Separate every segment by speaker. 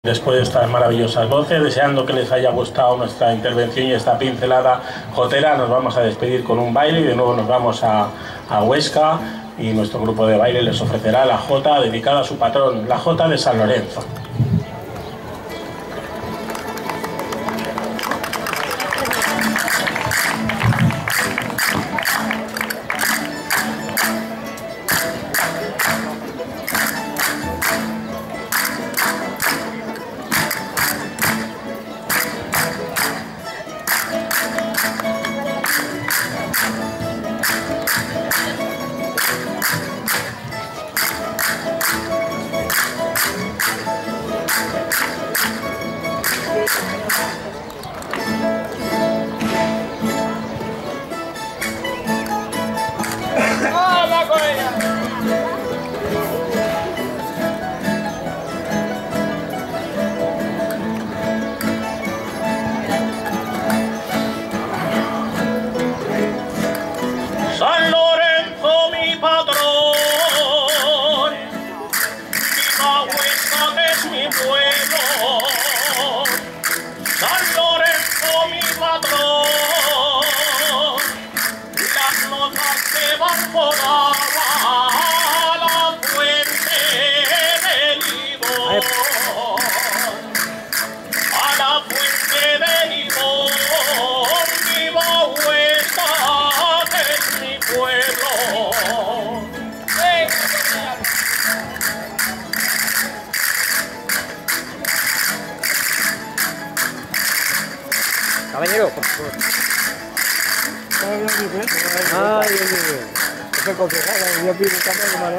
Speaker 1: Después de estas maravillosas voces, deseando que les haya gustado nuestra intervención y esta pincelada jotera, nos vamos a despedir con un baile y de nuevo nos vamos a Huesca y nuestro grupo de baile les ofrecerá la jota dedicada a su patrón, la jota de San Lorenzo.
Speaker 2: Caballero, por favor. Ay, Dios mío. Eso es complicado, yo pido un cambio de mano.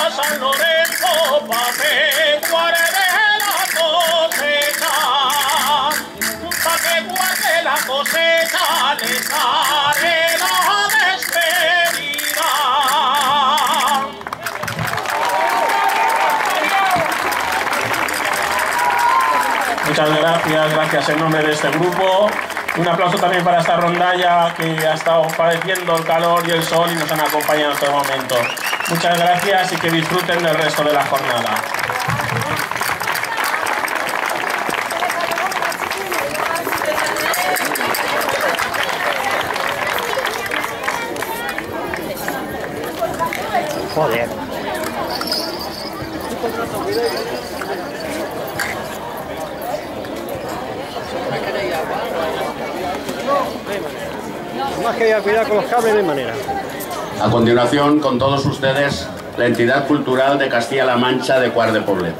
Speaker 3: San Lorenzo, pa' que guarde la cosecha, pa' que guarde la cosecha, les haré la despedida.
Speaker 1: Muchas gracias en nombre de este grupo. Un aplauso también para esta rondalla que ha estado padeciendo el calor y el sol y nos han acompañado en este momento. Muchas gracias y que disfruten del resto de la jornada.
Speaker 2: Joder. Más que cuidar con los cables de manera.
Speaker 4: A continuación, con todos ustedes, la entidad cultural de Castilla-La Mancha de Quart de Poblet.